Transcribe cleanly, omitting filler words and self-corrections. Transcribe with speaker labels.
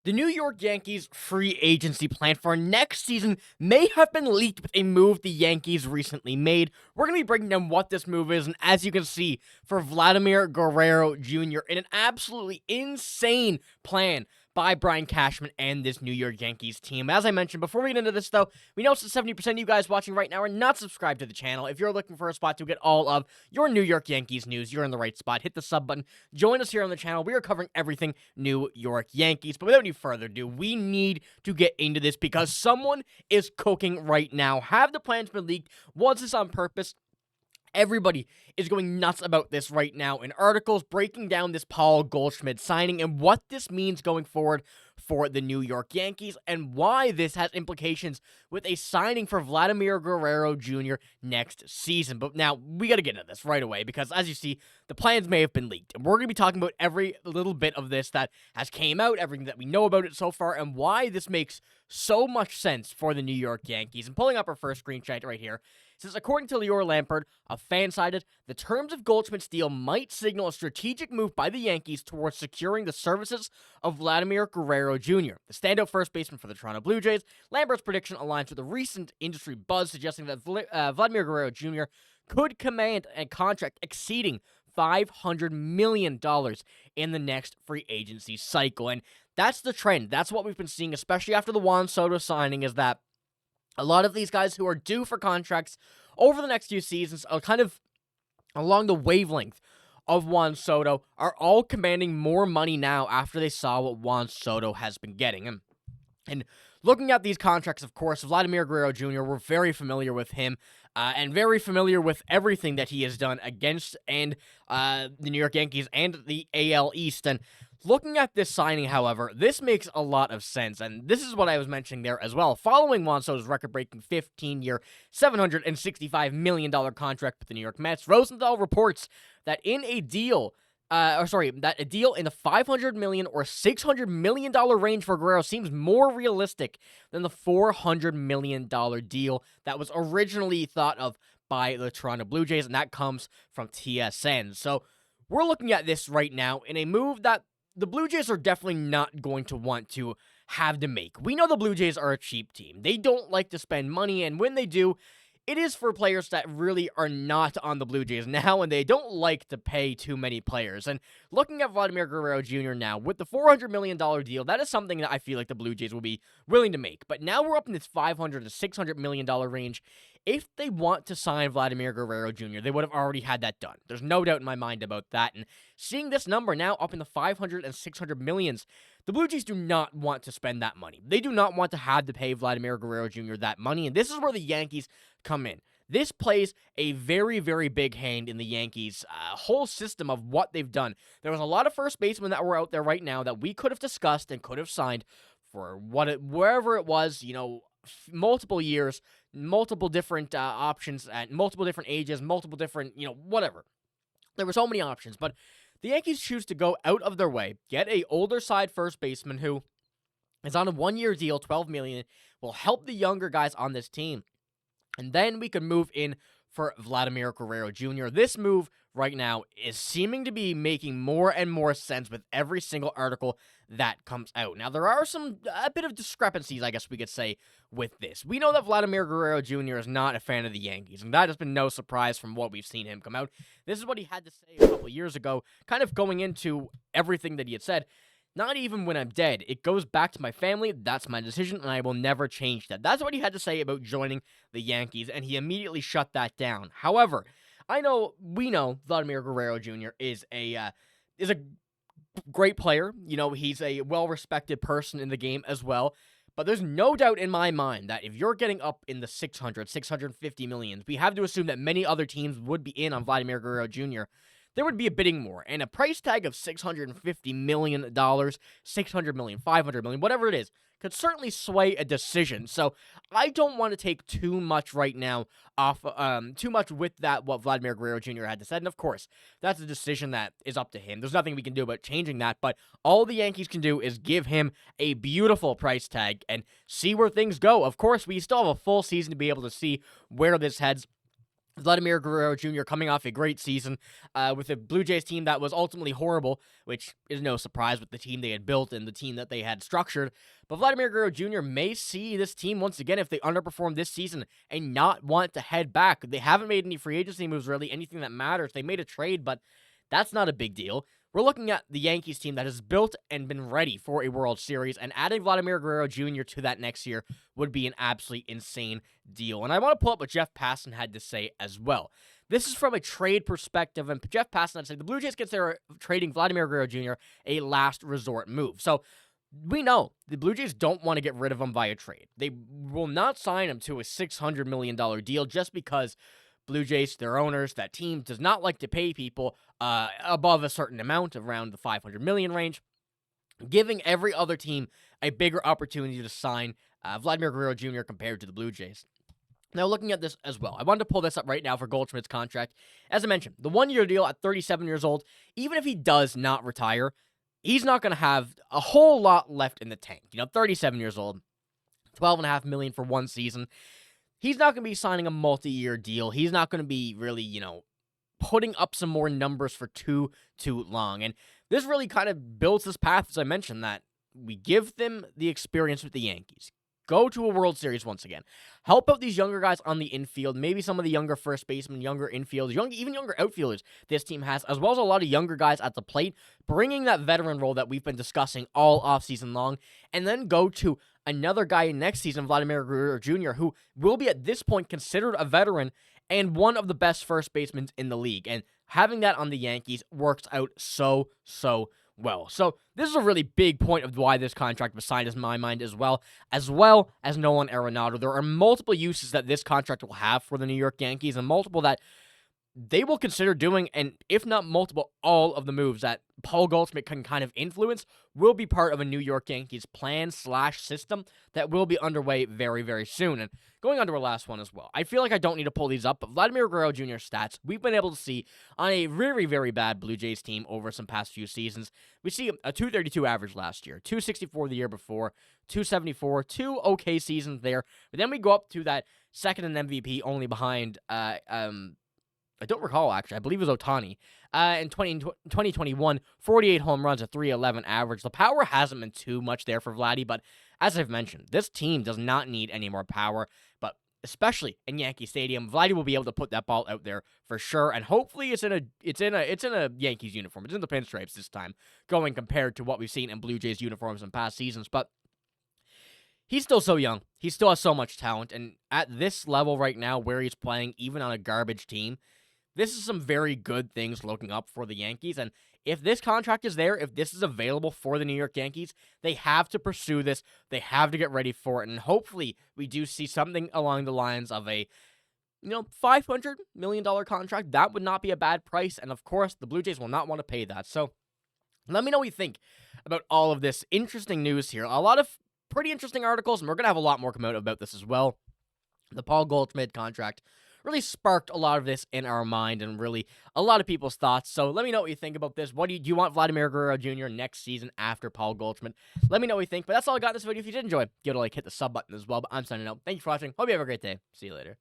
Speaker 1: The New York Yankees free agency plan for next season may have been leaked with a move the Yankees recently made. We're going to be breaking down what this move is, and as you can see, for Vladimir Guerrero Jr. in an absolutely insane plan by Brian Cashman and this New York Yankees team. As I mentioned, before we get into this, though, we know 70% of you guys watching right now are not subscribed to the channel. If you're looking for a spot to get all of your New York Yankees news, you're in the right spot. Hit the sub button. Join us here on the channel. We are covering everything New York Yankees. But without any further ado, we need to get into this because someone is cooking right now. Have the plans been leaked? Was this on purpose? Everybody is going nuts about this right now in articles breaking down this Paul Goldschmidt signing and what this means going forward for the New York Yankees and why this has implications with a signing for Vladimir Guerrero Jr. next season. But now, we got to get into this right away because, as you see, the plans may have been leaked. And we're going to be talking about every little bit of this that has came out, everything that we know about it so far, and why this makes so much sense for the New York Yankees. And pulling up our first screenshot right here, says, according to Lior Lampard of Fansided, the terms of Goldschmidt's deal might signal a strategic move by the Yankees towards securing the services of Vladimir Guerrero Jr., the standout first baseman for the Toronto Blue Jays. Lambert's prediction aligns with the recent industry buzz suggesting that Vladimir Guerrero Jr. could command a contract exceeding $500 million in the next free agency cycle. And that's the trend. That's what we've been seeing, especially after the Juan Soto signing, is that a lot of these guys who are due for contracts over the next few seasons are kind of along the wavelength of Juan Soto, are all commanding more money now after they saw what Juan Soto has been getting. And looking at these contracts, of course, Vladimir Guerrero Jr., we're very familiar with him and very familiar with everything that he has done against and the New York Yankees and the AL East. And looking at this signing, however, this makes a lot of sense, and this is what I was mentioning there as well. Following Juan Soto's record-breaking 15-year, $765 million contract with the New York Mets, Rosenthal reports that in a deal, that a deal in the $500 million or $600 million range for Guerrero seems more realistic than the $400 million deal that was originally thought of by the Toronto Blue Jays, and that comes from TSN. So we're looking at this right now in a move that the Blue Jays are definitely not going to want to have to make. We know the Blue Jays are a cheap team. They don't like to spend money, and when they do, it is for players that really are not on the Blue Jays now, and they don't like to pay too many players. And looking at Vladimir Guerrero Jr. now, with the $400 million deal, that is something that I feel like the Blue Jays will be willing to make. But now we're up in this $500 to $600 million range. If they want to sign Vladimir Guerrero Jr., they would have already had that done. There's no doubt in my mind about that. And seeing this number now up in the 500 and 600 millions, the Blue Jays do not want to spend that money. They do not want to have to pay Vladimir Guerrero Jr. that money, and this is where the Yankees come in. This plays a very, very big hand in the Yankees' whole system of what they've done. There was a lot of first basemen that were out there right now that we could have discussed and could have signed for wherever it was, multiple years, multiple different options at multiple different ages, multiple different, whatever. There were so many options, but the Yankees choose to go out of their way, get a older side first baseman who is on a one-year deal, $12 million, will help the younger guys on this team. And then we could move in for Vladimir Guerrero Jr. This move right now is seeming to be making more and more sense with every single article that comes out. Now, there are a bit of discrepancies, I guess we could say, with this. We know that Vladimir Guerrero Jr. is not a fan of the Yankees, and that has been no surprise from what we've seen him come out. This is what he had to say a couple years ago, kind of going into everything that he had said. Not even when I'm dead. It goes back to my family. That's my decision, and I will never change that. That's what he had to say about joining the Yankees, and he immediately shut that down. However, we know Vladimir Guerrero Jr. is a great player. He's a well-respected person in the game as well. But there's no doubt in my mind that if you're getting up in the 650 millions, we have to assume that many other teams would be in on Vladimir Guerrero Jr., there would be a bidding war, and a price tag of $650 million, $600 million, $500 million, whatever it is, could certainly sway a decision. So I don't want to take too much right now off, too much with that, what Vladimir Guerrero Jr. had to say. And of course, that's a decision that is up to him. There's nothing we can do about changing that, but all the Yankees can do is give him a beautiful price tag and see where things go. Of course, we still have a full season to be able to see where this heads. Vladimir Guerrero Jr. coming off a great season with a Blue Jays team that was ultimately horrible, which is no surprise with the team they had built and the team that they had structured. But Vladimir Guerrero Jr. may see this team once again, if they underperform this season, and not want to head back. They haven't made any free agency moves, really, anything that matters. They made a trade, but that's not a big deal. We're looking at the Yankees team that has built and been ready for a World Series, and adding Vladimir Guerrero Jr. to that next year would be an absolutely insane deal. And I want to pull up what Jeff Passan had to say as well. This is from a trade perspective, and Jeff Passan had said the Blue Jays consider trading Vladimir Guerrero Jr. a last resort move. So we know the Blue Jays don't want to get rid of him via trade. They will not sign him to a $600 million deal just because Blue Jays, their owners, that team does not like to pay people above a certain amount, around the $500 million range, giving every other team a bigger opportunity to sign Vladimir Guerrero Jr. compared to the Blue Jays. Now, looking at this as well, I wanted to pull this up right now for Goldschmidt's contract. As I mentioned, the one-year deal at 37 years old, even if he does not retire, he's not going to have a whole lot left in the tank. 37 years old, $12.5 million for one season. He's not going to be signing a multi-year deal. He's not going to be really, putting up some more numbers for too long. And this really kind of builds this path, as I mentioned, that we give them the experience with the Yankees. Go to a World Series once again. Help out these younger guys on the infield, maybe some of the younger first basemen, younger infielders, even younger outfielders this team has, as well as a lot of younger guys at the plate, bringing that veteran role that we've been discussing all offseason long, and then go to another guy next season, Vladimir Guerrero Jr., who will be at this point considered a veteran and one of the best first basemen in the league. And having that on the Yankees works out so well. So this is a really big point of why this contract was signed, in my mind, as well as Nolan Arenado. There are multiple uses that this contract will have for the New York Yankees, and multiple that they will consider doing, and if not multiple, all of the moves that Paul Goldschmidt can kind of influence will be part of a New York Yankees plan/system that will be underway very, very soon. And going on to our last one as well, I feel like I don't need to pull these up, but Vladimir Guerrero Jr.'s stats, we've been able to see on a very, very bad Blue Jays team over some past few seasons. We see a 232 average last year, 264 the year before, 274, two okay seasons there. But then we go up to that second in MVP, only behind I don't recall, actually. I believe it was Ohtani. In 2021, 48 home runs, a 311 average. The power hasn't been too much there for Vladdy, but as I've mentioned, this team does not need any more power, but especially in Yankee Stadium, Vladdy will be able to put that ball out there for sure, and hopefully it's in a Yankees uniform. It's in the pinstripes this time, going compared to what we've seen in Blue Jays uniforms in past seasons, but he's still so young. He still has so much talent, and at this level right now, where he's playing, even on a garbage team, this is some very good things looking up for the Yankees, and if this contract is there, if this is available for the New York Yankees, they have to pursue this. They have to get ready for it, and hopefully we do see something along the lines of a $500 million contract. That would not be a bad price, and of course, the Blue Jays will not want to pay that. So let me know what you think about all of this interesting news here. A lot of pretty interesting articles, and we're going to have a lot more come out about this as well. The Paul Goldschmidt contract really sparked a lot of this in our mind, and really a lot of people's thoughts. So let me know what you think about this. Do you want Vladimir Guerrero Jr. next season after Paul Goldschmidt? Let me know what you think. But that's all I got in this video. If you did enjoy, give it a like, hit the sub button as well. But I'm signing out. Thank you for watching. Hope you have a great day. See you later.